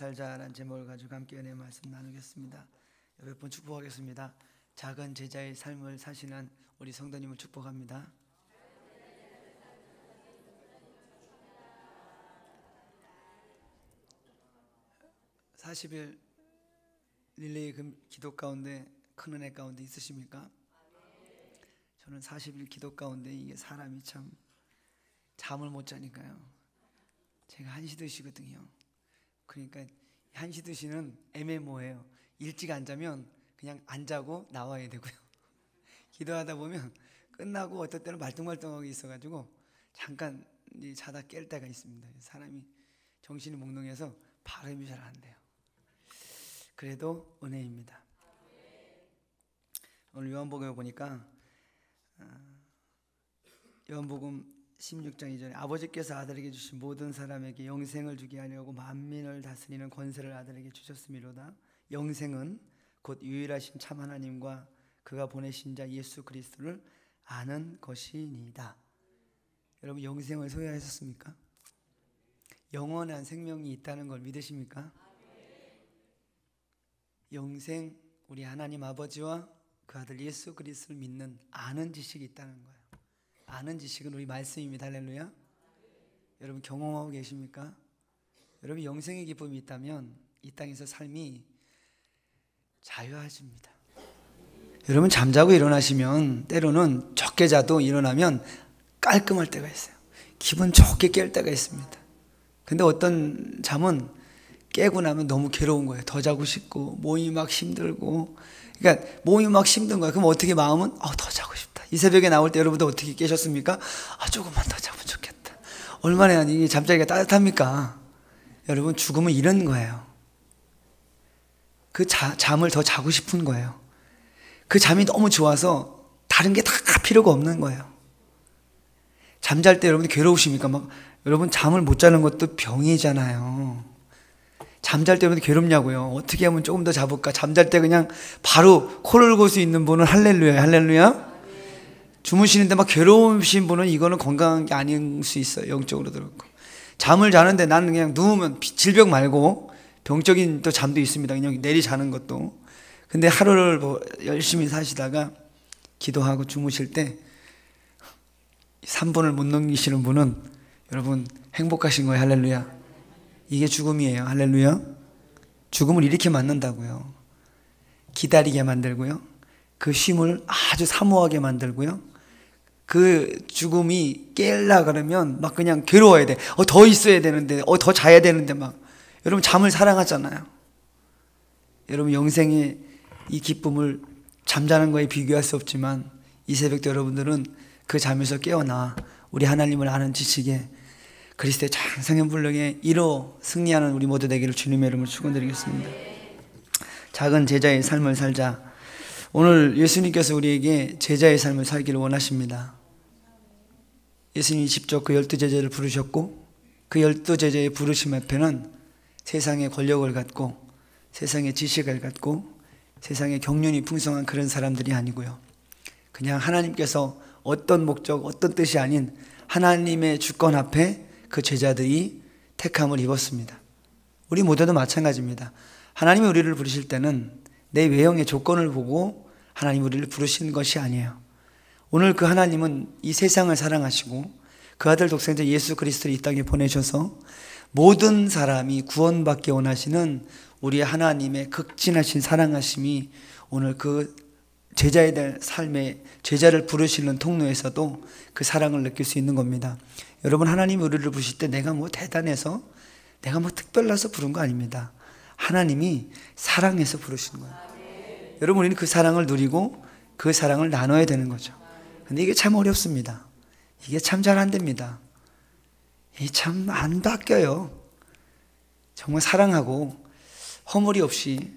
살자라는 제목을 가지고 함께 은혜 말씀 나누겠습니다. 몇 번 축복하겠습니다. 작은 제자의 삶을 사시는 우리 성도님을 축복합니다. (40일) 릴레이 기도 가운데 큰 은혜 가운데 있으십니까? 저는 40일 기도 가운데 이게 사람이 참 잠을 못 자니까요. 제가 1시 2시거든요. 그러니까 1시 2시는 애매모호해요. 일찍 안 자면 그냥 안 자고 나와야 되고요. 기도하다 보면 끝나고 어떨 때는 말똥말똥하게 있어가지고 잠깐 자다 깰 때가 있습니다. 사람이 정신이 몽롱해서 발음이 잘 안 돼요. 그래도 은혜입니다. 오늘 요한복음에 보니까 요한복음 16장 2절에 아버지께서 아들에게 주신 모든 사람에게 영생을 주게 하려고 만민을 다스리는 권세를 아들에게 주셨음이로다. 영생은 곧 유일하신 참 하나님과 그가 보내신 자 예수 그리스도를 아는 것이니이다. 여러분, 영생을 소유하셨습니까? 영원한 생명이 있다는 걸 믿으십니까? 영생, 우리 하나님 아버지와 그 아들 예수 그리스도를 믿는 아는 지식이 있다는 거예요. 아는 지식은 우리 말씀입니다. 할렐루야. 여러분, 경험하고 계십니까? 여러분, 영생의 기쁨이 있다면 이 땅에서 삶이 자유하십니다. 여러분, 잠자고 일어나시면 때로는 적게 자도 일어나면 깔끔할 때가 있어요. 기분 좋게 깰 때가 있습니다. 근데 어떤 잠은 깨고 나면 너무 괴로운 거예요. 더 자고 싶고 몸이 막 힘들고. 그러니까 몸이 막 힘든 거예요. 그럼 어떻게 마음은 더 자고 싶다. 이 새벽에 나올 때 여러분들 어떻게 깨셨습니까? 조금만 더 자면 좋겠다. 얼마나 이 잠자리가 따뜻합니까? 여러분, 죽음은 이런 거예요. 그 잠을 더 자고 싶은 거예요. 그 잠이 너무 좋아서 다른 게 다 필요가 없는 거예요. 잠잘 때 여러분들 괴로우십니까? 여러분, 잠을 못 자는 것도 병이잖아요. 잠잘 때 여러분들 괴롭냐고요? 어떻게 하면 조금 더 자볼까? 잠잘 때 그냥 바로 코를 골 수 있는 분은 할렐루야, 할렐루야. 주무시는데 막 괴로우신 분은 이거는 건강한 게 아닐 수 있어요. 영적으로도 그렇고. 잠을 자는데 나는 그냥 누우면 질병 말고 병적인 또 잠도 있습니다. 그냥 내리 자는 것도. 근데 하루를 열심히 사시다가 기도하고 주무실 때 3분을 못 넘기시는 분은 여러분 행복하신 거예요. 할렐루야. 이게 죽음이에요. 할렐루야. 죽음을 이렇게 만든다고요. 기다리게 만들고요. 그 쉼을 아주 사모하게 만들고요. 그 죽음이 깰라 그러면 막 그냥 괴로워야 돼. 더 있어야 되는데, 더 자야 되는데 막. 여러분, 잠을 사랑하잖아요. 여러분, 영생의 이 기쁨을 잠자는 거에 비교할 수 없지만 이 새벽 때 여러분들은 그 잠에서 깨어나 우리 하나님을 아는 지식에 그리스도의 장성현불능에 이로 승리하는 우리 모두 되기를 주님의 이름으로 축원드리겠습니다. 작은 제자의 삶을 살자. 오늘 예수님께서 우리에게 제자의 삶을 살기를 원하십니다. 예수님이 직접 그 12제자를 부르셨고 그 12제자의 부르심 앞에는 세상의 권력을 갖고 세상의 지식을 갖고 세상의 경륜이 풍성한 그런 사람들이 아니고요. 그냥 하나님께서 어떤 목적, 어떤 뜻이 아닌 하나님의 주권 앞에 그 제자들이 택함을 입었습니다. 우리 모두도 마찬가지입니다. 하나님이 우리를 부르실 때는 내 외형의 조건을 보고 하나님 우리를 부르신 것이 아니에요. 오늘 그 하나님은 이 세상을 사랑하시고 그 아들 독생자 예수 그리스도를 이 땅에 보내셔서 모든 사람이 구원받기 원하시는 우리 하나님의 극진하신 사랑하심이 오늘 그 제자에 대한 삶에 제자를 부르시는 통로에서도 그 사랑을 느낄 수 있는 겁니다. 여러분, 하나님이 우리를 부르실 때 내가 대단해서 내가 특별해서 부른 거 아닙니다. 하나님이 사랑해서 부르시는 거예요. 여러분, 우리는 그 사랑을 누리고 그 사랑을 나눠야 되는 거죠. 근데 이게 참 어렵습니다. 이게 참 잘 안 됩니다. 이게 참 안 바뀌어요. 정말 사랑하고 허물이 없이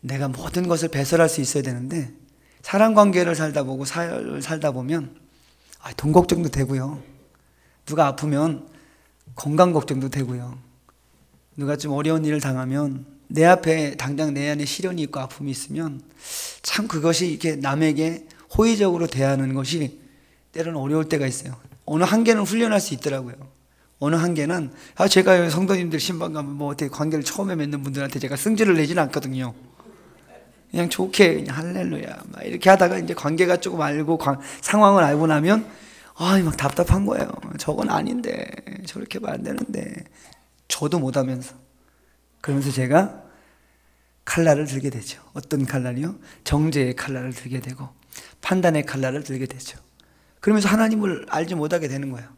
내가 모든 것을 배설할 수 있어야 되는데 사랑 관계를 살다 보면 돈 걱정도 되고요. 누가 아프면 건강 걱정도 되고요. 누가 좀 어려운 일을 당하면 내 앞에 당장 내 안에 시련이 있고 아픔이 있으면 참 그것이 이렇게 남에게 호의적으로 대하는 것이 때로는 어려울 때가 있어요. 어느 한계는 훈련할 수 있더라고요. 어느 한계는 제가 성도님들 신방 가면 뭐 어떻게 관계를 처음에 맺는 분들한테 제가 승질을 내지는 않거든요. 그냥 좋게 그냥 할렐루야 막 이렇게 하다가 이제 관계가 조금 알고 상황을 알고 나면 막 답답한 거예요. 저건 아닌데 저렇게 하면 안 되는데 저도 못하면서 그러면서 제가 칼날을 들게 되죠. 어떤 칼날이요? 정죄의 칼날을 들게 되고 판단의 칼날을 들게 되죠. 그러면서 하나님을 알지 못하게 되는 거예요.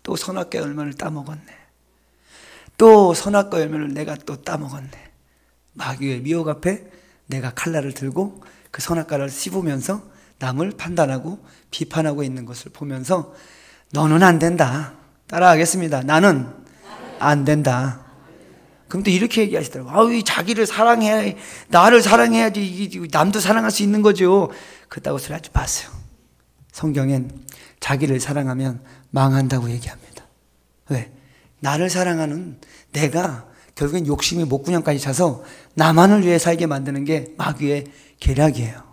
또 선악과 열매를 따먹었네. 또 선악과 열매를 내가 또 따먹었네. 마귀의 미혹 앞에 내가 칼날을 들고 그 선악과를 씹으면서 남을 판단하고 비판하고 있는 것을 보면서 너는 안 된다. 따라하겠습니다. 나는 안 된다. 그럼 또 이렇게 얘기하시더라고요. 자기를 사랑해, 나를 사랑해야지 남도 사랑할 수 있는 거죠. 그따구 소리 하지 마세요. 성경엔 자기를 사랑하면 망한다고 얘기합니다. 왜? 나를 사랑하는 내가 결국엔 욕심이 목구녕까지 차서 나만을 위해 살게 만드는 게 마귀의 계략이에요.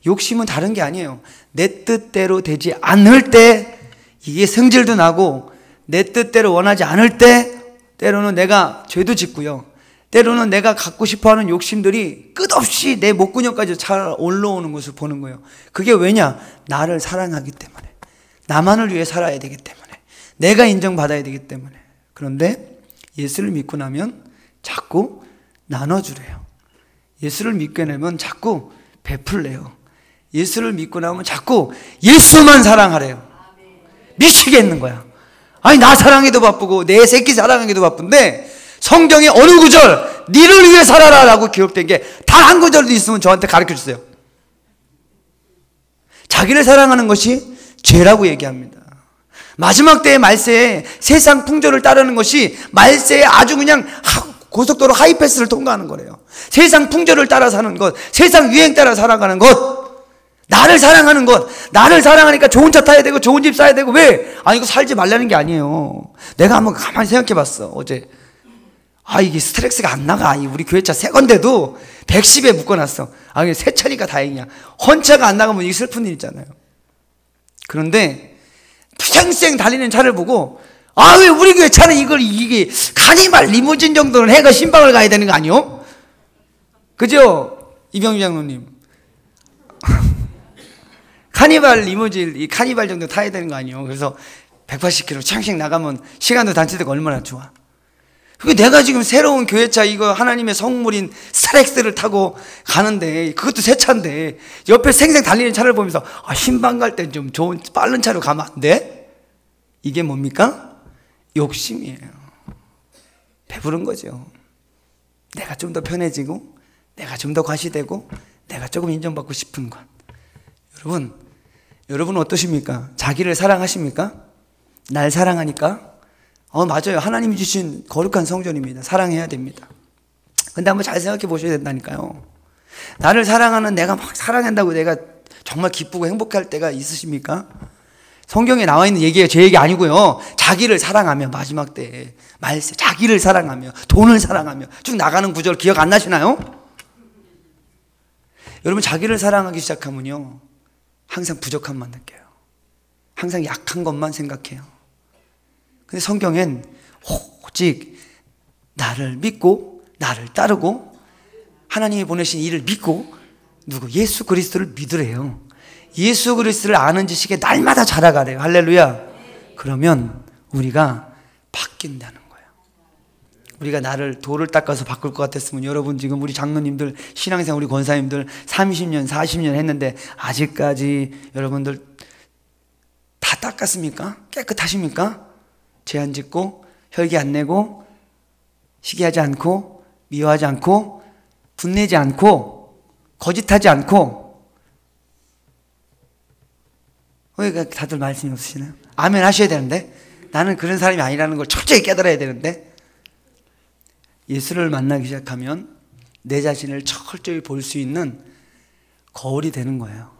욕심은 다른 게 아니에요. 내 뜻대로 되지 않을 때 이게 성질도 나고, 내 뜻대로 원하지 않을 때 때로는 내가 죄도 짓고요, 때로는 내가 갖고 싶어하는 욕심들이 끝없이 내 목구녕까지 잘 올라오는 것을 보는 거예요. 그게 왜냐? 나를 사랑하기 때문에, 나만을 위해 살아야 되기 때문에, 내가 인정받아야 되기 때문에. 그런데 예수를 믿고 나면 자꾸 나눠주래요. 예수를 믿게 되면 자꾸 베풀래요. 예수를 믿고 나면 자꾸 예수만 사랑하래요. 미치겠는 거야. 나 사랑해도 바쁘고 내 새끼 사랑하기도 바쁜데 성경에 어느 구절 니를 위해 살아라 라고 기록된 게 단 한 구절도 있으면 저한테 가르쳐 주세요. 자기를 사랑하는 것이 죄라고 얘기합니다. 마지막 때의 말세에 세상 풍조를 따르는 것이 말세에 아주 그냥 고속도로 하이패스를 통과하는 거래요. 세상 풍조를 따라 사는 것, 세상 유행 따라 살아가는 것, 나를 사랑하는 것. 나를 사랑하니까 좋은 차 타야 되고 좋은 집 사야 되고. 왜? 이거 살지 말라는 게 아니에요. 내가 한번 가만히 생각해 봤어 어제. 이게 스트레스가 안 나가. 우리 교회차 새 건데도 110에 묶어놨어. 새 차니까 다행이야. 헌차가 안 나가면 이게 슬픈 일 있잖아요. 그런데 쌩쌩 달리는 차를 보고 왜 우리 교회 차는 이게 카니발 리무진 정도는 해가 신방을 가야 되는 거 아니요? 그죠? 이병주 장로님. 카니발 리무진, 이 카니발 정도 타야 되는 거 아니에요? 그래서 180km 창씩 나가면 시간도 단체되고 얼마나 좋아. 그게 내가 지금 새로운 교회차 이거 하나님의 성물인 스트렉스를 타고 가는데, 그것도 새 차인데 옆에 생생 달리는 차를 보면서 신방 갈 땐 좀 좋은 빠른 차로 가면 안 돼? 이게 뭡니까? 욕심이에요. 배부른 거죠. 내가 좀 더 편해지고, 내가 좀 더 과시되고, 내가 조금 인정받고 싶은 것. 여러분 어떠십니까? 자기를 사랑하십니까? 날 사랑하니까? 맞아요. 하나님이 주신 거룩한 성전입니다. 사랑해야 됩니다. 근데 한번 잘 생각해 보셔야 된다니까요. 나를 사랑하는 내가 막 사랑한다고 내가 정말 기쁘고 행복할 때가 있으십니까? 성경에 나와 있는 얘기예요. 제 얘기 아니고요. 자기를 사랑하며, 마지막 때에 말세, 자기를 사랑하며, 돈을 사랑하며 쭉 나가는 구절 기억 안 나시나요? 여러분, 자기를 사랑하기 시작하면요, 항상 부족함만 느껴요. 항상 약한 것만 생각해요. 근데 성경엔 오직 나를 믿고 나를 따르고 하나님이 보내신 이를 믿고 예수 그리스도를 믿으래요. 예수 그리스도를 아는 지식에 날마다 자라가래요. 할렐루야. 그러면 우리가 바뀐다는 거예요. 우리가 나를 돌을 닦아서 바꿀 것 같았으면, 여러분 지금 우리 장로님들, 신앙생활 우리 권사님들 30년 40년 했는데 아직까지 여러분들 다 닦았습니까? 깨끗하십니까? 죄 안 짓고 혈기 안 내고 시기하지 않고 미워하지 않고 분내지 않고 거짓하지 않고. 왜 다들 말씀이 없으시나요? 아멘 하셔야 되는데, 나는 그런 사람이 아니라는 걸 철저히 깨달아야 되는데, 예수를 만나기 시작하면 내 자신을 철저히 볼 수 있는 거울이 되는 거예요.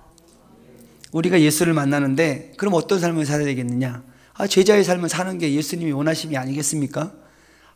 우리가 예수를 만나는데 그럼 어떤 삶을 살아야 되겠느냐? 제자의 삶을 사는 게 예수님이 원하심이 아니겠습니까?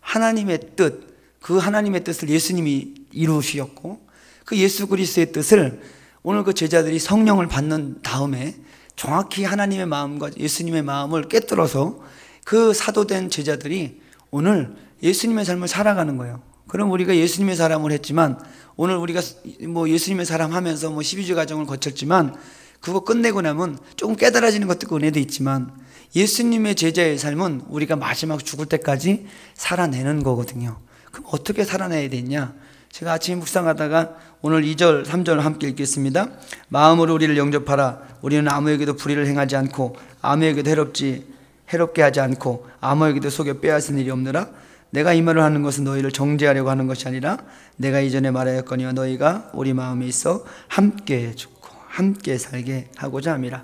하나님의 뜻, 그 하나님의 뜻을 예수님이 이루시었고, 그 예수 그리스도의 뜻을 오늘 그 제자들이 성령을 받는 다음에 정확히 하나님의 마음과 예수님의 마음을 꿰뚫어서 그 사도된 제자들이 오늘 예수님의 삶을 살아가는 거예요. 그럼 우리가 예수님의 사람을 했지만, 오늘 우리가 뭐 예수님의 사람 하면서 뭐 12주 과정을 거쳤지만, 그거 끝내고 나면 조금 깨달아지는 것도 은혜도 있지만, 예수님의 제자의 삶은 우리가 마지막 죽을 때까지 살아내는 거거든요. 그럼 어떻게 살아내야 되냐? 제가 아침에 묵상하다가 오늘 2절, 3절 함께 읽겠습니다. 마음으로 우리를 영접하라. 우리는 아무에게도 불의를 행하지 않고 아무에게도 해롭게 하지 않고 아무에게도 속여 빼앗은 일이 없느라. 내가 이 말을 하는 것은 너희를 정죄하려고 하는 것이 아니라 내가 이전에 말하였거니와 너희가 우리 마음에 있어 함께 죽고 함께 살게 하고자 함이라.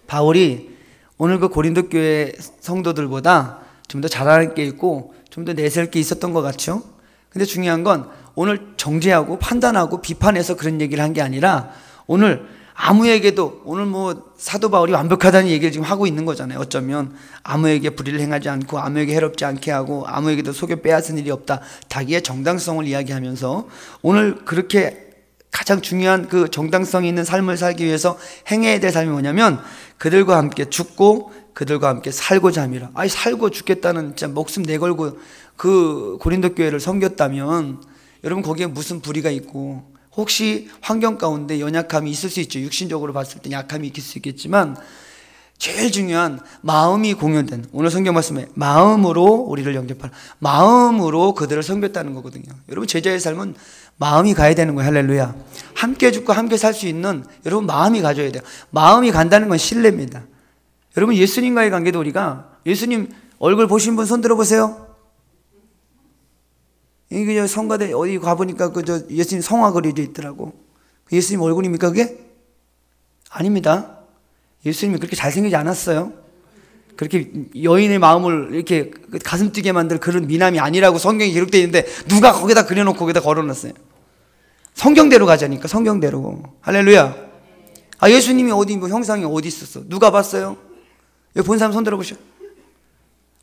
바울이 오늘 그 고린도 교회 성도들보다 좀 더 잘하는 게 있고 좀 더 내세울 게 있었던 것 같죠? 근데 중요한 건 오늘 정죄하고 판단하고 비판해서 그런 얘기를 한 게 아니라, 오늘 아무에게도, 오늘 뭐 사도 바울이 완벽하다는 얘기를 지금 하고 있는 거잖아요. 어쩌면 아무에게 불의를 행하지 않고 아무에게 해롭지 않게 하고 아무에게도 속여 빼앗은 일이 없다. 자기의 정당성을 이야기하면서 오늘 그렇게 가장 중요한 그 정당성이 있는 삶을 살기 위해서 행해야 될 삶이 뭐냐면, 그들과 함께 죽고 그들과 함께 살고자 함이라. 아니, 살고 죽겠다는 진짜 목숨 내걸고 그 고린도 교회를 섬겼다면 여러분 거기에 무슨 불의가 있고, 혹시 환경 가운데 연약함이 있을 수 있죠. 육신적으로 봤을 때 약함이 있을 수 있겠지만, 제일 중요한 마음이 공유된, 오늘 성경 말씀에 마음으로 우리를 영접하라, 마음으로 그들을 섬겼다는 거거든요. 여러분 제자의 삶은 마음이 가야 되는 거예요. 할렐루야. 함께 죽고 함께 살 수 있는 여러분 마음이 가져야 돼요. 마음이 간다는 건 신뢰입니다. 여러분 예수님과의 관계도, 우리가 예수님 얼굴 보신 분 손 들어보세요. 이게 성가대 어디 가보니까 저 예수님 성화 그려져 있더라고. 예수님 얼굴입니까 그게? 아닙니다. 예수님이 그렇게 잘생기지 않았어요. 그렇게 여인의 마음을 이렇게 가슴 뛰게 만들 그런 미남이 아니라고 성경에 기록되어 있는데, 누가 거기다 그려놓고 거기다 걸어놨어요. 성경대로 가자니까, 성경대로. 할렐루야. 아, 예수님이 어디, 뭐 형상이 어디 있었어? 누가 봤어요? 여기 본 사람 손 들어보셔.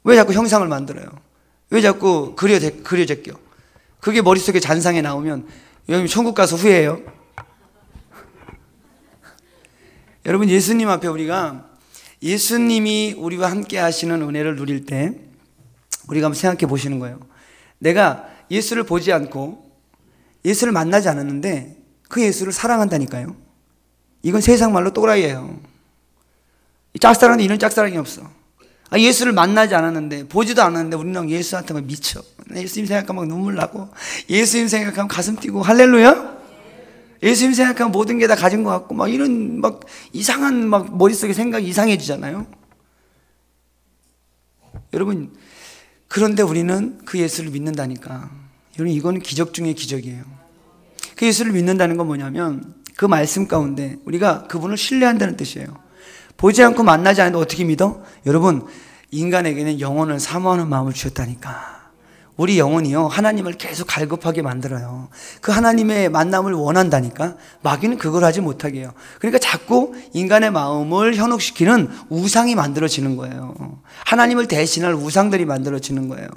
왜 자꾸 형상을 만들어요? 왜 자꾸 그려제껴? 그게 머릿속에 잔상에 나오면 여러분 천국 가서 후회해요. 여러분 예수님 앞에 우리가, 예수님이 우리와 함께 하시는 은혜를 누릴 때 우리가 한번 생각해 보시는 거예요. 내가 예수를 보지 않고 예수를 만나지 않았는데 그 예수를 사랑한다니까요. 이건 세상 말로 또라이예요. 짝사랑인데 이런 짝사랑이 없어. 아, 예수를 만나지 않았는데, 보지도 않았는데 우리는 예수한테 막 미쳐. 예수님 생각하면 눈물 나고, 예수님 생각하면 가슴 뛰고. 할렐루야. 예수님 생각하면 모든 게 다 가진 것 같고, 막 이런 막 이상한 막 머릿속에 생각이 이상해지잖아요. 여러분, 그런데 우리는 그 예수를 믿는다니까. 여러분, 이거는 기적 중의 기적이에요. 그 예수를 믿는다는 건 뭐냐면, 그 말씀 가운데 우리가 그분을 신뢰한다는 뜻이에요. 보지 않고 만나지 않는데 어떻게 믿어? 여러분, 인간에게는 영혼을 사모하는 마음을 주셨다니까. 우리 영혼이요, 하나님을 계속 갈급하게 만들어요. 그 하나님의 만남을 원한다니까. 마귀는 그걸 하지 못하게 해요. 그러니까 자꾸 인간의 마음을 현혹시키는 우상이 만들어지는 거예요. 하나님을 대신할 우상들이 만들어지는 거예요.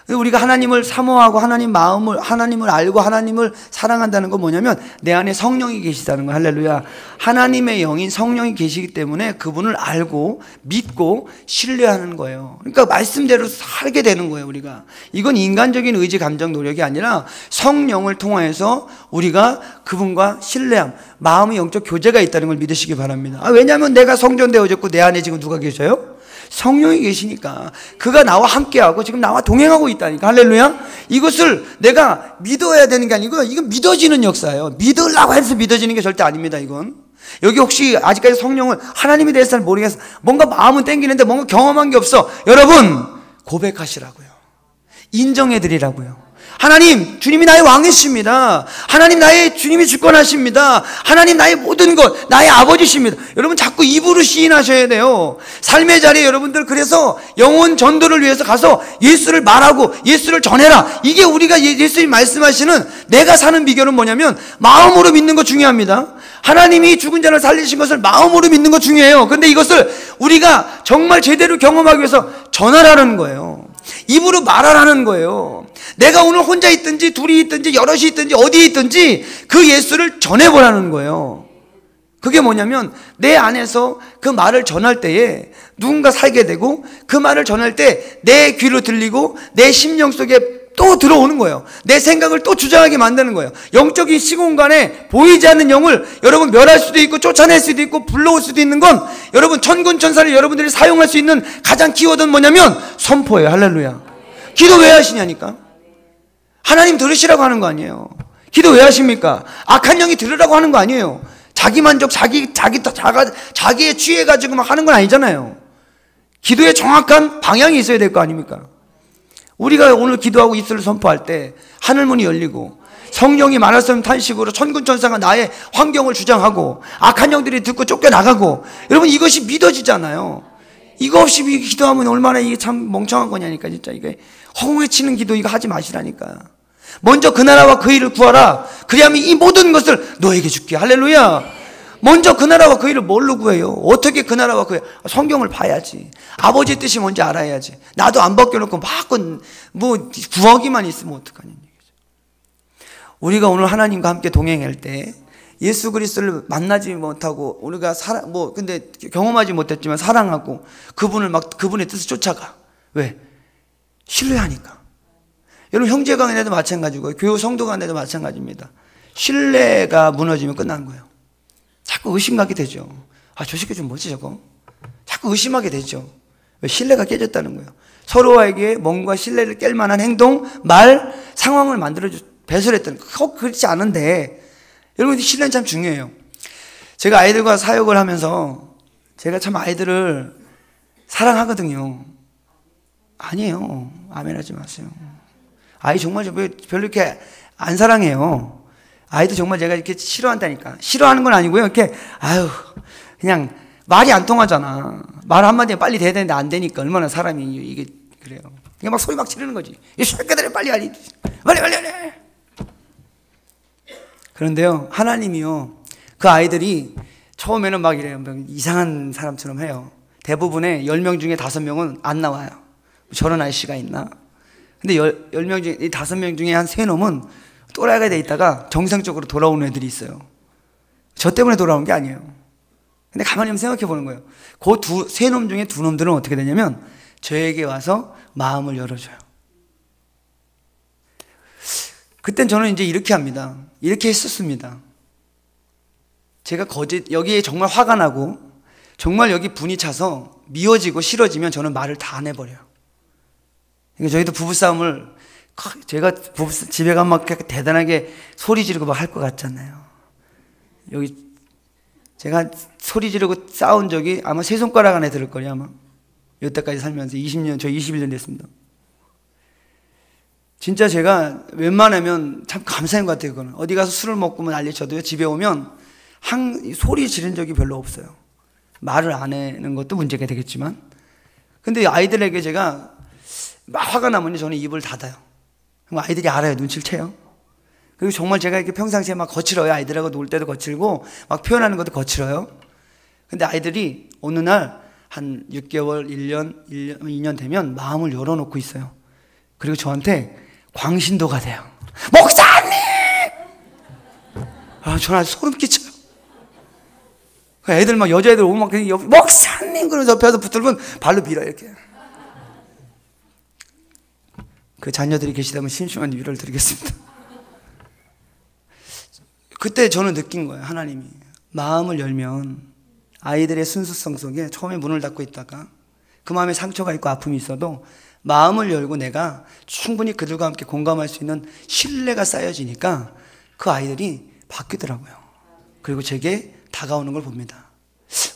우리가 하나님을 사모하고 하나님을 알고 하나님을 사랑한다는 건 뭐냐면, 내 안에 성령이 계시다는 거. 할렐루야. 하나님의 영인 성령이 계시기 때문에 그분을 알고 믿고 신뢰하는 거예요. 그러니까 말씀대로 살게 되는 거예요. 우리가, 이건 인간적인 의지 감정 노력이 아니라 성령을 통하여서 우리가 그분과 신뢰함, 마음의 영적 교제가 있다는 걸 믿으시기 바랍니다. 왜냐하면 내가 성전되어졌고 내 안에 지금 누가 계셔요? 성령이 계시니까. 그가 나와 함께하고 지금 나와 동행하고 있다니까. 할렐루야. 이것을 내가 믿어야 되는 게 아니고, 이건 믿어지는 역사예요. 믿으려고 해서 믿어지는 게 절대 아닙니다. 이건 여기 혹시 아직까지 성령을, 하나님에 대해서 잘 모르겠어, 뭔가 마음은 땡기는데 뭔가 경험한 게 없어. 여러분 고백하시라고요. 인정해드리라고요. 하나님, 주님이 나의 왕이십니다. 하나님, 나의 주님이 주권하십니다. 하나님, 나의 모든 것, 나의 아버지십니다. 여러분 자꾸 입으로 시인하셔야 돼요. 삶의 자리에 여러분들, 그래서 영혼 전도를 위해서 가서 예수를 말하고 예수를 전해라. 이게 우리가 예수님 말씀하시는 내가 사는 비결은 뭐냐면, 마음으로 믿는 거 중요합니다. 하나님이 죽은 자를 살리신 것을 마음으로 믿는 거 중요해요. 그런데 이것을 우리가 정말 제대로 경험하기 위해서 전하라는 거예요. 입으로 말하라는 거예요. 내가 오늘 혼자 있든지 둘이 있든지 여럿이 있든지 어디에 있든지 그 예수를 전해보라는 거예요. 그게 뭐냐면 내 안에서 그 말을 전할 때에 누군가 살게 되고 그 말을 전할 때 내 귀로 들리고 내 심령 속에 또 들어오는 거예요. 내 생각을 또 주장하게 만드는 거예요. 영적인 시공간에 보이지 않는 영을 여러분 멸할 수도 있고 쫓아낼 수도 있고 불러올 수도 있는 건 여러분 천군천사를 여러분들이 사용할 수 있는 가장 키워드는 뭐냐면 선포예요. 할렐루야. 기도 왜 하시냐니까. 하나님 들으시라고 하는 거 아니에요. 기도 왜 하십니까? 악한 영이 들으라고 하는 거 아니에요. 자기만족, 자기에 취해가지고 막 하는 건 아니잖아요. 기도에 정확한 방향이 있어야 될 거 아닙니까? 우리가 오늘 기도하고 입술을 선포할 때 하늘문이 열리고 성령이 말씀 탄식으로 천군천사가 나의 환경을 주장하고 악한 영들이 듣고 쫓겨나가고, 여러분 이것이 믿어지잖아요. 이거 없이 기도하면 얼마나 이게 참 멍청한 거냐니까. 진짜 이게 허공에 치는 기도 이거 하지 마시라니까. 먼저 그 나라와 그 일을 구하라. 그리하면 이 모든 것을 너에게 줄게. 할렐루야. 먼저 그 나라와 그 일을 뭘로 구해요? 어떻게 그 나라와 그 일? 성경을 봐야지. 아버지의 뜻이 뭔지 알아야지. 나도 안 벗겨놓고 막 뭐 구하기만 있으면 어떡하냐는 얘기죠. 우리가 오늘 하나님과 함께 동행할 때 예수 그리스도를 만나지 못하고 우리가 근데 경험하지 못했지만 사랑하고 그분의 뜻을 쫓아가. 왜? 신뢰하니까. 여러분 형제 간에도 마찬가지고 교회 성도 간에도 마찬가지입니다. 신뢰가 무너지면 끝나는 거예요. 자꾸 의심하게 되죠. 저 새끼 좀 뭐지 저거? 자꾸 의심하게 되죠. 왜? 신뢰가 깨졌다는 거예요. 서로에게 뭔가 신뢰를 깰 만한 행동, 말, 상황을 배설했다는 거예요. 그렇지 않은데 여러분 신뢰는 참 중요해요. 제가 아이들과 사역을 하면서 제가 참 아이들을 사랑하거든요. 아니에요. 아멘 하지 마세요. 아이 정말 별로 이렇게 안 사랑해요. 아이도 정말 제가 이렇게 싫어한다니까. 싫어하는 건 아니고요. 이렇게 그냥 말이 안 통하잖아. 말 한마디에 빨리 돼야 되는데 안 되니까 얼마나 사람이 이게 그래요. 그냥 막 소리 막 지르는 거지. 이 새끼들이 빨리. 그런데요, 하나님이요, 그 아이들이 처음에는 막 이래요. 이상한 사람처럼 해요. 대부분의 10명 중에 5명은 안 나와요. 저런 아저씨가 있나? 근데 10명 중에, 5명 중에 한 3놈은 또라이가 돼 있다가 정상적으로 돌아오는 애들이 있어요. 저 때문에 돌아온 게 아니에요. 근데 가만히 한번 생각해 보는 거예요. 그 3놈 중에 2놈들은 어떻게 되냐면 저에게 와서 마음을 열어줘요. 그땐 저는 이제 이렇게 합니다. 이렇게 했었습니다. 제가 여기에 정말 화가 나고 정말 여기 분이 차서 미워지고 싫어지면 저는 말을 다 내버려요. 그러니까 저희도 부부싸움을 제가 집에 가면 막 대단하게 소리 지르고 막 할 것 같잖아요. 여기 제가 소리 지르고 싸운 적이 아마 3손가락 안에 들을 거예요. 아마 여태까지 살면서 20년, 저 21년 됐습니다. 진짜 제가 웬만하면 참 감사한 것 같아요. 그거는 어디 가서 술을 먹고 난리 쳐도요, 집에 오면 소리 지른 적이 별로 없어요. 말을 안 하는 것도 문제가 되겠지만, 근데 아이들에게 제가 막 화가 나면 저는 입을 닫아요. 그럼 아이들이 알아요. 눈치를 채요. 그리고 정말 제가 이렇게 평상시에 막 거칠어요. 아이들하고 놀 때도 거칠고 막 표현하는 것도 거칠어요. 근데 아이들이 어느 날 한 6개월, 1년, 2년 되면 마음을 열어놓고 있어요. 그리고 저한테 광신도가 돼요. 목사님! 저는 아주 소름 끼쳐요. 애들 막 여자애들 오면 막 목사님! 그러면서 옆에서 붙들면 발로 밀어요. 이렇게. 그 자녀들이 계시다면 심심한 위로를 드리겠습니다. 그때 저는 느낀 거예요. 하나님이 마음을 열면 아이들의 순수성 속에 처음에 문을 닫고 있다가 그 마음에 상처가 있고 아픔이 있어도 마음을 열고 내가 충분히 그들과 함께 공감할 수 있는 신뢰가 쌓여지니까 그 아이들이 바뀌더라고요. 그리고 제게 다가오는 걸 봅니다.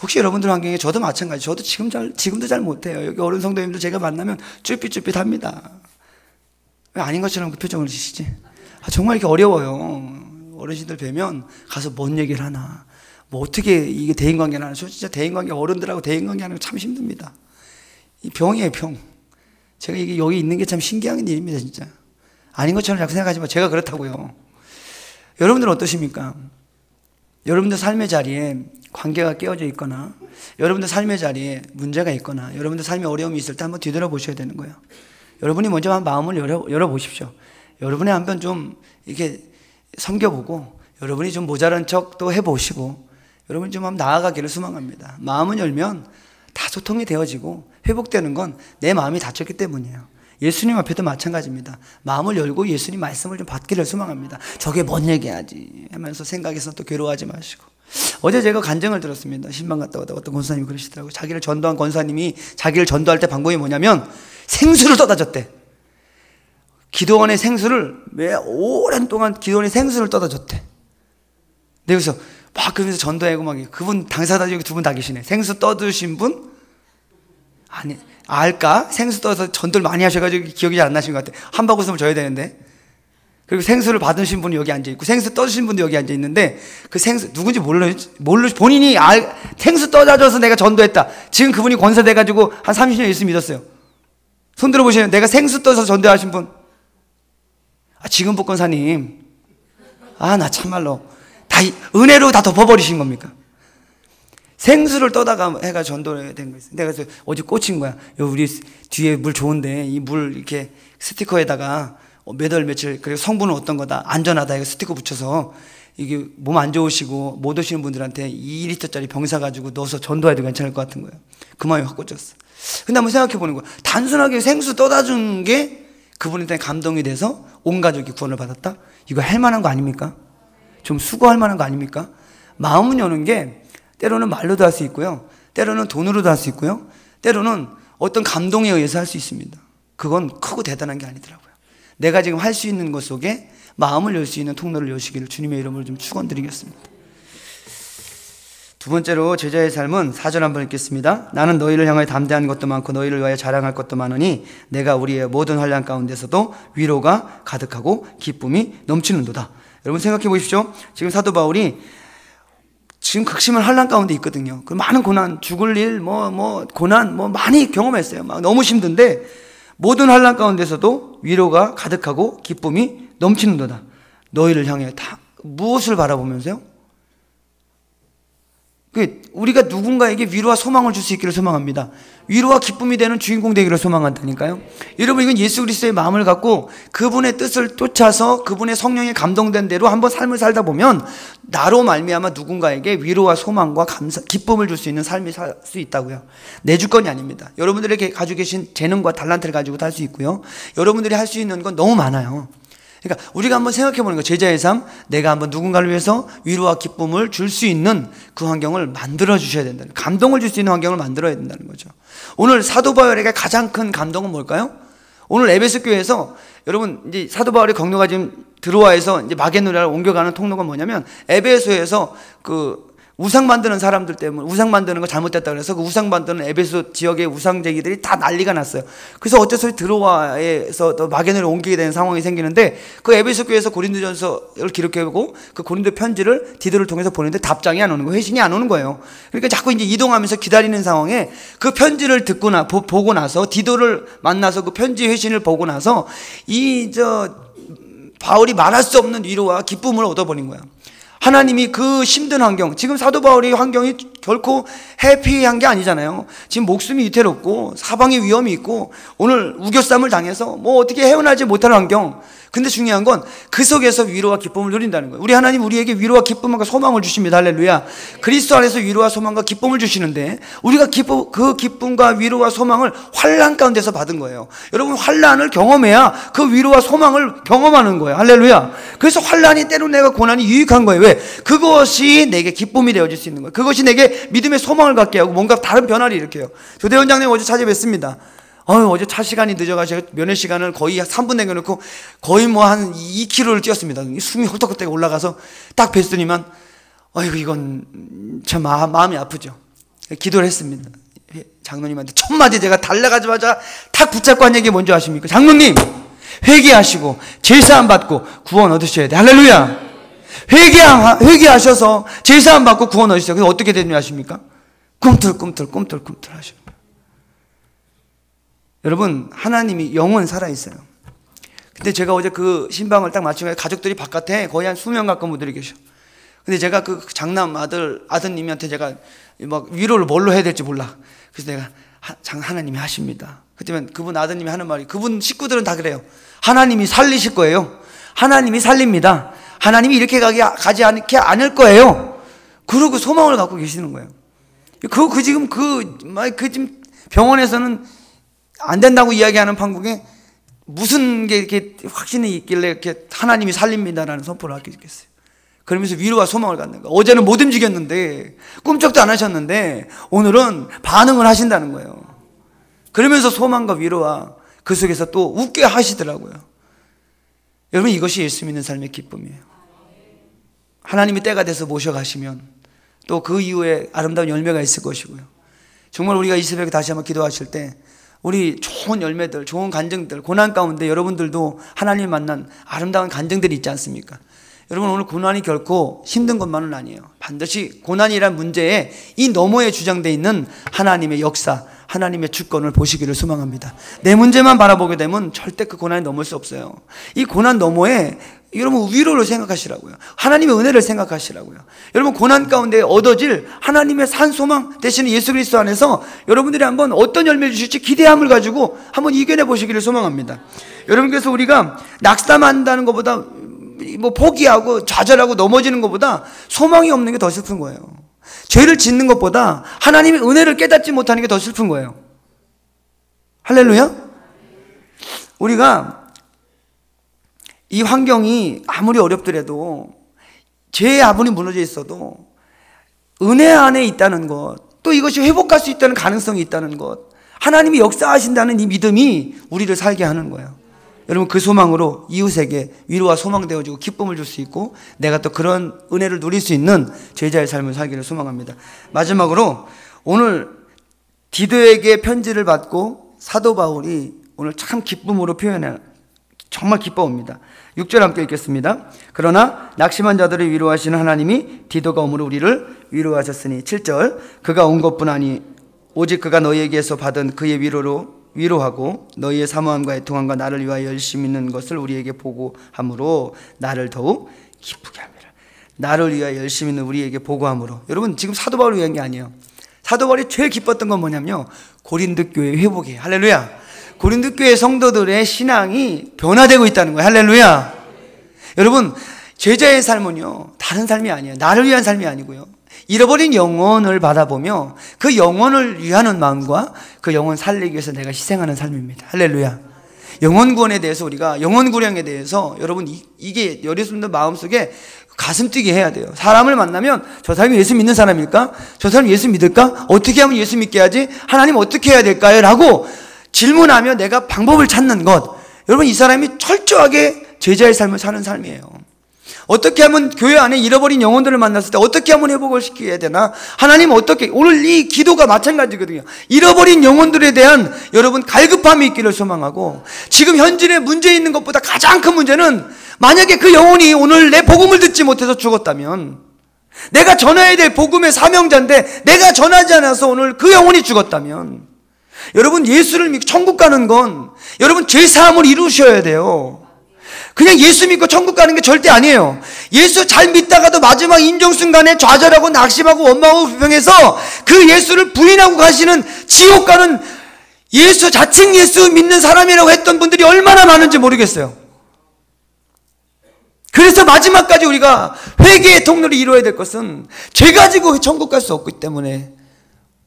혹시 여러분들 환경에 저도 마찬가지. 저도 지금도 잘 못해요. 여기 어른 성도님들 제가 만나면 쭈삣쭈삣합니다. 왜 아닌 것처럼 그 표정을 지시지? 정말 이렇게 어려워요. 어르신들 뵈면 가서 뭔 얘기를 하나, 뭐 어떻게 이게 대인관계를 하나. 저 진짜 대인관계, 어른들하고 대인관계 하는 거 참 힘듭니다. 이 병이에요, 병. 제가 이게 여기 있는 게 참 신기한 일입니다, 진짜. 아닌 것처럼 자꾸 생각하지만 제가 그렇다고요. 여러분들은 어떠십니까? 여러분들 삶의 자리에 관계가 깨어져 있거나, 여러분들 삶의 자리에 문제가 있거나, 여러분들 삶에 어려움이 있을 때 한번 뒤돌아보셔야 되는 거예요. 여러분이 먼저 한 마음을 열어보십시오. 여러분이 한번 좀 이렇게 섬겨보고, 여러분이 좀 모자란 척도 해보시고, 여러분 좀 한번 나아가기를 소망합니다. 마음을 열면 다 소통이 되어지고 회복되는 건 내 마음이 닫혔기 때문이에요. 예수님 앞에도 마찬가지입니다. 마음을 열고 예수님 말씀을 좀 받기를 소망합니다. 저게 뭔 얘기하지 하면서 생각해서 또 괴로워하지 마시고. 어제 제가 간증을 들었습니다. 신방 갔다 오다가 어떤 권사님이 그러시더라고요. 자기를 전도한 권사님이 자기를 전도할 때 방법이 뭐냐면 생수를 떠다 줬대. 기도원의 생수를 매 오랜 동안 기도원의 생수를 떠다 줬대. 그래서 막 그러면서 전도하고 막 그분 당사자 중에 두 분 다 계시네. 생수 떠드신 분? 아니 알까? 생수 떠서 전도를 많이 하셔가지고 기억이 잘 안 나신 것 같아. 한 바구음을 줘야 되는데. 그리고 생수를 받으신 분이 여기 앉아있고 생수 떠주신 분도 여기 앉아있는데 그 생수 누군지 몰라 본인이 생수 떠다줘서 내가 전도했다. 지금 그분이 권사돼가지고 한 30년 예수 믿었어요. 손 들어보시면 내가 생수 떠서 전도하신 분. 지금 복권사님. 나 참말로 다 은혜로 다 덮어버리신 겁니까? 생수를 떠다가 해가 전도를 된 거였어요. 내가 그래서 어제 꽂힌 거야. 우리 뒤에 물 좋은데 이 물 이렇게 스티커에다가 몇 월 며칠 그리고 성분은 어떤 거다 안전하다 이거 스티커 붙여서 이게 몸 안 좋으시고 못 오시는 분들한테 2리터짜리 병 사가지고 넣어서 전도해도 괜찮을 것 같은 거예요. 그 마음이 확 꽂혔어. 근데 한번 생각해 보는 거야. 단순하게 생수 떠다 준 게 그분한테 감동이 돼서 온 가족이 구원을 받았다? 이거 할 만한 거 아닙니까? 좀 수고할 만한 거 아닙니까? 마음은 여는 게 때로는 말로도 할 수 있고요. 때로는 돈으로도 할 수 있고요. 때로는 어떤 감동에 의해서 할 수 있습니다. 그건 크고 대단한 게 아니더라고요. 내가 지금 할 수 있는 것 속에 마음을 열 수 있는 통로를 여시기를 주님의 이름으로 좀 축원드리겠습니다. 두 번째로 제자의 삶은 4절 한번 읽겠습니다. 나는 너희를 향하여 담대한 것도 많고 너희를 위하여 자랑할 것도 많으니 내가 우리의 모든 환난 가운데서도 위로가 가득하고 기쁨이 넘치는도다. 여러분 생각해 보십시오. 지금 사도 바울이 지금 극심한 환난 가운데 있거든요. 그 많은 고난, 죽을 일, 고난, 많이 경험했어요. 막 너무 힘든데 모든 환난 가운데서도 위로가 가득하고 기쁨이 넘치는도다. 너희를 향해 다 무엇을 바라보면서요? 우리가 누군가에게 위로와 소망을 줄 수 있기를 소망합니다. 위로와 기쁨이 되는 주인공 되기를 소망한다니까요. 여러분 이건 예수 그리스도의 마음을 갖고 그분의 뜻을 쫓아서 그분의 성령에 감동된 대로 한번 삶을 살다 보면 나로 말미암아 누군가에게 위로와 소망과 감사, 기쁨을 줄 수 있는 삶이 살 수 있다고요. 내 주권이 아닙니다. 여러분들에게 가지고 계신 재능과 달란트를 가지고도 할 수 있고요. 여러분들이 할 수 있는 건 너무 많아요. 그러니까 우리가 한번 생각해 보는 거예요. 제자의 삶, 내가 한번 누군가를 위해서 위로와 기쁨을 줄 수 있는 그 환경을 만들어 주셔야 된다는, 감동을 줄 수 있는 환경을 만들어야 된다는 거죠. 오늘 사도 바울에게 가장 큰 감동은 뭘까요? 오늘 에베소 교회에서 여러분 이제 사도 바울의 경로가 지금 드로아에서 이제 마게도냐로 옮겨가는 통로가 뭐냐면 에베소에서 그 우상 만드는 사람들 때문에 우상 만드는 거 잘못됐다 그래서 그 우상 만드는 에베소 지역의 우상제기들이 다 난리가 났어요. 그래서 어째서 드로아에서 또 마게도냐로 옮기게 되는 상황이 생기는데 그 에베소 교회에서 고린도전서를 기록해보고 그 고린도 편지를 디도를 통해서 보내는데 답장이 안 오는 거예요. 회신이 안 오는 거예요. 그러니까 자꾸 이제 이동하면서 기다리는 상황에 그 편지를 보고 나서 디도를 만나서 그 편지 회신을 보고 나서 바울이 말할 수 없는 위로와 기쁨을 얻어버린 거야. 하나님이 그 힘든 환경, 지금 사도 바울의 환경이 결코 해피한 게 아니잖아요. 지금 목숨이 위태롭고 사방에 위험이 있고 오늘 우겨쌈을 당해서 어떻게 헤어나지 못하는 환경. 근데 중요한 건 그 속에서 위로와 기쁨을 누린다는 거예요. 우리 하나님 우리에게 위로와 기쁨과 소망을 주십니다. 할렐루야. 그리스도 안에서 위로와 소망과 기쁨을 주시는데 우리가 그 기쁨과 위로와 소망을 환난 가운데서 받은 거예요. 여러분 환난을 경험해야 그 위로와 소망을 경험하는 거예요. 할렐루야. 그래서 환난이 때로 내가 고난이 유익한 거예요. 왜? 그것이 내게 기쁨이 되어질 수 있는 거예요. 그것이 내게 믿음의 소망을 갖게 하고 뭔가 다른 변화를 일으켜요. 조대원장님 어제 찾아뵙습니다. 어제 차 시간이 늦어가지고 면회 시간을 거의 3분 남겨놓고 거의 한 2km를 뛰었습니다. 숨이 헐떡헐떡 올라가서 딱 뵀더니만 이건 참 마음이 아프죠. 기도를 했습니다. 장로님한테 첫 마디 제가 달려가자마자 탁 붙잡고 한 얘기 뭔지 아십니까? 장로님 회개하시고 제사함 받고 구원 얻으셔야 돼. 할렐루야. 회개하셔서 제사함 받고 구원 얻으셔야 돼. 그래서 어떻게 되는지 아십니까? 꿈틀꿈틀 하셔요. 여러분 하나님이 영원 살아있어요. 근데 제가 어제 그 신방을 딱 마치고 가족들이 바깥에 거의 한 20명 가까운 분들이 계셔. 근데 제가 그 장남 아드님한테 제가 막 위로를 뭘로 해야 될지 몰라. 그래서 내가 하나님이 하십니다. 그때면 그분 아드님이 하는 말이, 그분 식구들은 다 그래요. 하나님이 살리실 거예요. 하나님이 살립니다. 하나님이 이렇게 가지 않을 거예요. 그러고 소망을 갖고 계시는 거예요. 지금 지금 병원에서는 안 된다고 이야기하는 판국에 무슨 게 이렇게 확신이 있길래 이렇게 하나님이 살립니다라는 선포를 하게 됐겠어요. 그러면서 위로와 소망을 갖는 거예요. 어제는 못 움직였는데, 꿈쩍도 안 하셨는데, 오늘은 반응을 하신다는 거예요. 그러면서 소망과 위로와 그 속에서 또 웃게 하시더라고요. 여러분, 이것이 예수 믿는 삶의 기쁨이에요. 하나님이 때가 돼서 모셔가시면 또 그 이후에 아름다운 열매가 있을 것이고요. 정말 우리가 이 새벽에 다시 한번 기도하실 때 우리 좋은 열매들, 좋은 간증들, 고난 가운데 여러분들도 하나님 만난 아름다운 간증들이 있지 않습니까? 여러분, 오늘 고난이 결코 힘든 것만은 아니에요. 반드시 고난이란 문제에 이 너머에 주장되어 있는 하나님의 역사, 하나님의 주권을 보시기를 소망합니다. 내 문제만 바라보게 되면 절대 그 고난이 넘을 수 없어요. 이 고난 너머에 여러분 위로를 생각하시라고요. 하나님의 은혜를 생각하시라고요. 여러분, 고난 가운데 얻어질 하나님의 산 소망 되시는 예수 그리스도 안에서 여러분들이 한번 어떤 열매를 주실지 기대함을 가지고 한번 이겨내 보시기를 소망합니다. 여러분, 그래서 우리가 낙담한다는 것보다 포기하고 좌절하고 넘어지는 것보다 소망이 없는 게 더 슬픈 거예요. 죄를 짓는 것보다 하나님의 은혜를 깨닫지 못하는 게 더 슬픈 거예요. 할렐루야. 우리가 이 환경이 아무리 어렵더라도 죄의 아분이 무너져 있어도 은혜 안에 있다는 것, 또 이것이 회복할 수 있다는 가능성이 있다는 것, 하나님이 역사하신다는 이 믿음이 우리를 살게 하는 거예요. 여러분, 그 소망으로 이웃에게 위로와 소망 되어주고 기쁨을 줄 수 있고 내가 또 그런 은혜를 누릴 수 있는 제자의 삶을 살기를 소망합니다. 마지막으로 오늘 디도에게 편지를 받고 사도 바울이 오늘 참 기쁨으로 표현해요. 정말 기뻐옵니다. 6절 함께 읽겠습니다. 그러나 낙심한 자들을 위로하시는 하나님이 디도가 오므로 우리를 위로하셨으니 7절 그가 온 것뿐 아니 오직 그가 너희에게서 받은 그의 위로로 위로하고 너희의 사모함과 애통함과 나를 위하여 열심히 있는 것을 우리에게 보고함으로 나를 더욱 기쁘게 합니다. 나를 위하여 열심히 있는 우리에게 보고함으로. 여러분, 지금 사도 바울을 위한 게 아니에요. 사도 바울이 제일 기뻤던 건 뭐냐면요, 고린도 교회 회복이에요. 할렐루야. 고린도 교회 성도들의 신앙이 변화되고 있다는 거예요. 할렐루야. 여러분, 제자의 삶은요 다른 삶이 아니에요. 나를 위한 삶이 아니고요, 잃어버린 영혼을 바라보며 그 영혼을 위하는 마음과 그 영혼 살리기 위해서 내가 희생하는 삶입니다. 할렐루야. 영혼 구원에 대해서, 우리가 영혼 구량에 대해서 여러분 이게 여러분들 마음속에 가슴 뛰게 해야 돼요. 사람을 만나면 저 사람이 예수 믿는 사람일까? 저 사람이 예수 믿을까? 어떻게 하면 예수 믿게 하지? 하나님 어떻게 해야 될까요? 라고 질문하며 내가 방법을 찾는 것. 여러분, 이 사람이 철저하게 제자의 삶을 사는 삶이에요. 어떻게 하면 교회 안에 잃어버린 영혼들을 만났을 때 어떻게 하면 회복을 시켜야 되나? 하나님 어떻게, 오늘 이 기도가 마찬가지거든요. 잃어버린 영혼들에 대한 여러분 갈급함이 있기를 소망하고, 지금 현실에 문제 있는 것보다 가장 큰 문제는 만약에 그 영혼이 오늘 내 복음을 듣지 못해서 죽었다면, 내가 전해야 될 복음의 사명자인데 내가 전하지 않아서 오늘 그 영혼이 죽었다면, 여러분 예수를 믿고 천국 가는 건 여러분 죄사함을 이루셔야 돼요. 그냥 예수 믿고 천국 가는 게 절대 아니에요. 예수 잘 믿다가도 마지막 인정순간에 좌절하고 낙심하고 원망하고 불평해서 그 예수를 부인하고 가시는 지옥 가는, 예수 자칭 예수 믿는 사람이라고 했던 분들이 얼마나 많은지 모르겠어요. 그래서 마지막까지 우리가 회개의 통로를 이루어야 될 것은 죄 가지고 천국 갈 수 없기 때문에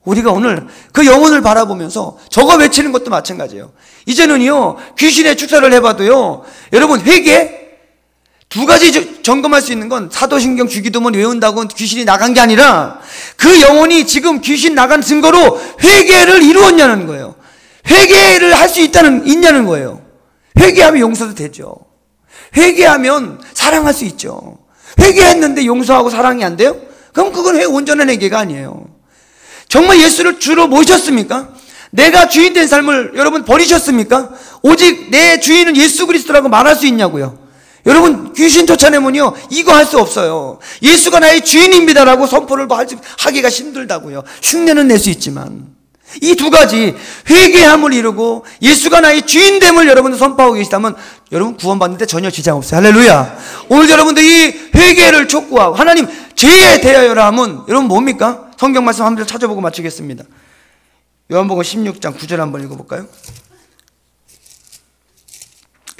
우리가 오늘 그 영혼을 바라보면서 저거 외치는 것도 마찬가지예요. 이제는요 귀신의 축사를 해봐도요, 여러분 회개 두 가지 점검할 수 있는 건 사도신경 주기도문 외운다고 귀신이 나간 게 아니라 그 영혼이 지금 귀신 나간 증거로 회개를 이루었냐는 거예요. 회개를 할 수 있냐는 거예요. 회개하면 용서도 되죠. 회개하면 사랑할 수 있죠. 회개했는데 용서하고 사랑이 안 돼요? 그럼 그건 온전한 회개가 아니에요. 정말 예수를 주로 모셨습니까? 내가 주인 된 삶을 여러분 버리셨습니까? 오직 내 주인은 예수 그리스도라고 말할 수 있냐고요. 여러분 귀신 쫓아내면요 이거 할 수 없어요. 예수가 나의 주인입니다라고 선포를 하기가 힘들다고요. 흉내는 낼 수 있지만 이 두 가지, 회개함을 이루고 예수가 나의 주인됨을 여러분 선포하고 계시다면 여러분 구원받는데 전혀 지장 없어요. 할렐루야. 오늘 여러분들 이 회개를 촉구하고 하나님 죄에 대하여라 하면 여러분 뭡니까? 성경 말씀 한 번 찾아보고 마치겠습니다. 요한복음 16장 9절 한번 읽어볼까요?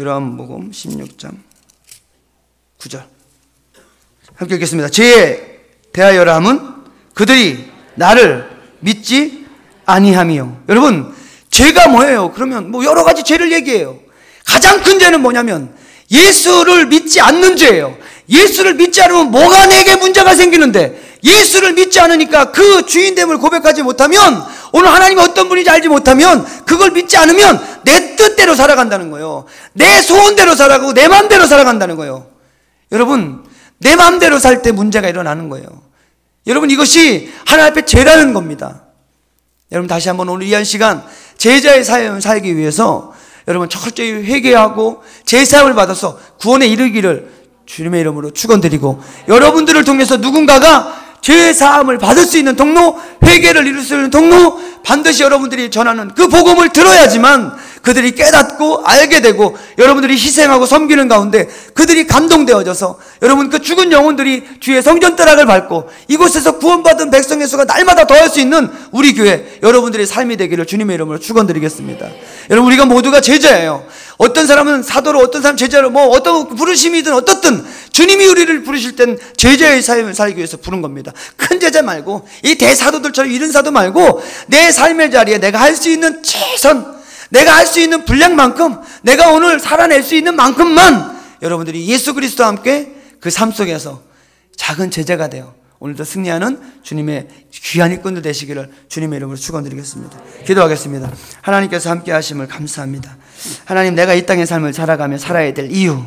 요한복음 16장 9절 함께 읽겠습니다. 죄에 대하여라 함은 그들이 나를 믿지 아니함이요. 여러분, 죄가 뭐예요? 그러면 뭐 여러 가지 죄를 얘기해요. 가장 큰 죄는 뭐냐면 예수를 믿지 않는 죄예요. 예수를 믿지 않으면 뭐가 내게 문제가 생기는데, 예수를 믿지 않으니까 그 주인됨을 고백하지 못하면, 오늘 하나님이 어떤 분인지 알지 못하면, 그걸 믿지 않으면 내 뜻대로 살아간다는 거예요. 내 소원대로 살아가고 내 마음대로 살아간다는 거예요. 여러분, 내 마음대로 살 때 문제가 일어나는 거예요. 여러분, 이것이 하나님 앞에 죄라는 겁니다. 여러분, 다시 한번 오늘 이 한 시간 제자의 삶을 살기 위해서 여러분 철저히 회개하고 제사함을 받아서 구원에 이르기를 주님의 이름으로 축원드리고, 여러분들을 통해서 누군가가 죄사함을 받을 수 있는 통로, 회개를 이룰 수 있는 통로, 반드시 여러분들이 전하는 그 복음을 들어야지만 그들이 깨닫고 알게 되고, 여러분들이 희생하고 섬기는 가운데 그들이 감동되어져서 여러분 그 죽은 영혼들이 주의 성전 뜰락을 밟고 이곳에서 구원받은 백성의 수가 날마다 더할 수 있는 우리 교회 여러분들의 삶이 되기를 주님의 이름으로 축원드리겠습니다. 여러분, 우리가 모두가 제자예요. 어떤 사람은 사도로, 어떤 사람 제자로, 뭐 어떤 부르심이든 어떻든 주님이 우리를 부르실 땐 제자의 삶을 살기 위해서 부른 겁니다. 큰 제자 말고, 이 대사도들처럼 이른 사도 말고, 내 삶의 자리에 내가 할 수 있는 최선, 내가 할 수 있는 분량만큼, 내가 오늘 살아낼 수 있는 만큼만 여러분들이 예수 그리스도와 함께 그 삶 속에서 작은 제자가 되어 오늘도 승리하는 주님의 귀한 일꾼들 되시기를 주님의 이름으로 축원드리겠습니다. 기도하겠습니다. 하나님께서 함께 하심을 감사합니다. 하나님, 내가 이 땅의 삶을 살아가며 살아야 될 이유,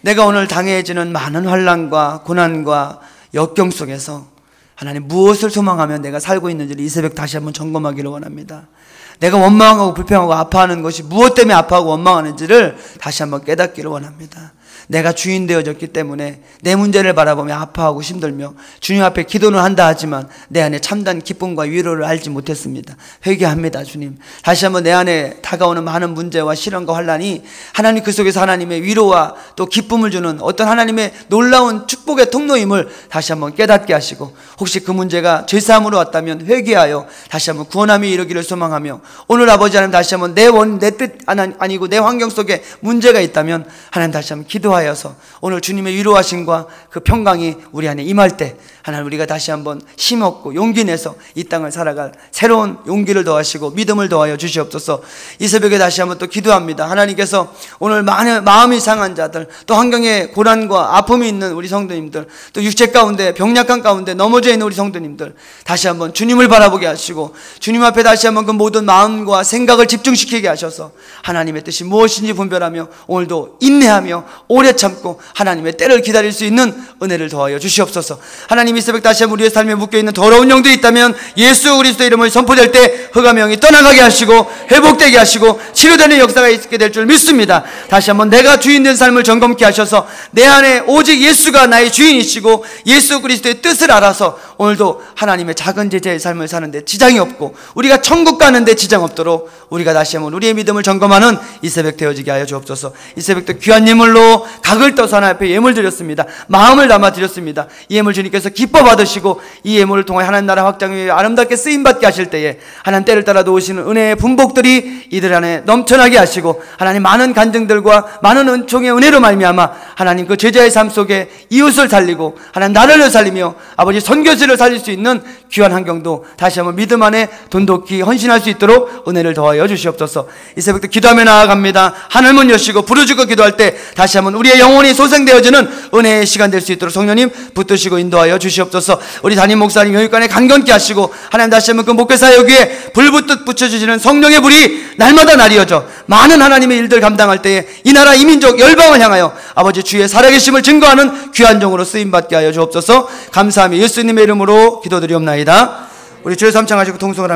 내가 오늘 당해지는 많은 환난과 고난과 역경 속에서 하나님 무엇을 소망하며 내가 살고 있는지를 이 새벽 다시 한번 점검하기를 원합니다. 내가 원망하고 불평하고 아파하는 것이 무엇 때문에 아파하고 원망하는지를 다시 한번 깨닫기를 원합니다. 내가 주인 되어졌기 때문에 내 문제를 바라보며 아파하고 힘들며 주님 앞에 기도는 한다 하지만 내 안에 참된 기쁨과 위로를 알지 못했습니다. 회개합니다. 주님, 다시 한번 내 안에 다가오는 많은 문제와 시련과 환난이 하나님 그 속에서 하나님의 위로와 또 기쁨을 주는 어떤 하나님의 놀라운 축복의 통로임을 다시 한번 깨닫게 하시고, 혹시 그 문제가 죄사함으로 왔다면 회개하여 다시 한번 구원함이 이르기를 소망하며, 오늘 아버지 하나님 다시 한번 내 뜻 아니고 내 환경 속에 문제가 있다면 하나님 다시 한번 기도하여서 오늘 주님의 위로하심과 그 평강이 우리 안에 임할 때 하나님 우리가 다시 한번 힘없고 용기 내서 이 땅을 살아갈 새로운 용기를 더하시고 믿음을 더하여 주시옵소서. 이 새벽에 다시 한번 또 기도합니다. 하나님께서 오늘 많은 마음이 상한 자들, 또 환경에 고난과 아픔이 있는 우리 성도님들, 또 육체 가운데 병약한 가운데 넘어져 있는 우리 성도님들 다시 한번 주님을 바라보게 하시고, 주님 앞에 다시 한번 그 모든 마음과 생각을 집중시키게 하셔서 하나님의 뜻이 무엇인지 분별하며 오늘도 인내하며 오래 참고 하나님의 때를 기다릴 수 있는 은혜를 더하여 주시옵소서. 하나님, 이 새벽 다시 한번 우리의 삶에 묶여있는 더러운 영들이 있다면 예수 그리스도 이름을 선포될 때 흑암의 영이 떠나가게 하시고 회복되게 하시고 치료되는 역사가 있게 될 줄 믿습니다. 다시 한번 내가 주인된 삶을 점검케 하셔서 내 안에 오직 예수가 나의 주인이시고 예수 그리스도의 뜻을 알아서 오늘도 하나님의 작은 제자의 삶을 사는데 지장이 없고 우리가 천국 가는데 지장 없도록 우리가 다시 한번 우리의 믿음을 점검하는 이 새벽 되어지게 하여 주옵소서. 이 새벽도 귀한 예물로 각을 떠서 하나님 앞에 예물 드렸습니다. 마음을 담아 드렸습니다. 이 예물 주님께서 기뻐 받으시고 이 예물을 통해 하나님 나라 확장 위에 아름답게 쓰임받게 하실 때에 하나님 때를 따라 놓으시는 은혜의 분복들이 이들 안에 넘쳐나게 하시고, 하나님 많은 간증들과 많은 은총의 은혜로 말미암아 하나님 그 제자의 삶 속에 이웃을 살리고 하나님 나라를 살리며 아버지 선교지를 살릴 수 있는 귀한 환경도 다시 한번 믿음 안에 돈독히 헌신할 수 있도록 은혜를 더하여 주시옵소서. 이 새벽도 기도하며 나아갑니다. 하늘문 여시고 부르짖고 기도할 때 다시 한번 우리의 영혼이 소생되어지는 은혜의 시간 될 수 있도록 성령님 붙드시고 인도하여 주시옵소서. 우리 담임 목사님 영육간에 강건케 하시고 하나님 다시 한번 그 목회사역 위에 불붙듯 붙여주시는 성령의 불이 날마다 날이어져 많은 하나님의 일들 감당할 때에 이 나라 이 민족 열방을 향하여 아버지 주의 살아계심을 증거하는 귀한 종으로 쓰임받게 하여 주옵소서. 감사하며 예수님의 이름으로 기도드리옵나이다. 우리 주의 삼창하시고 통성을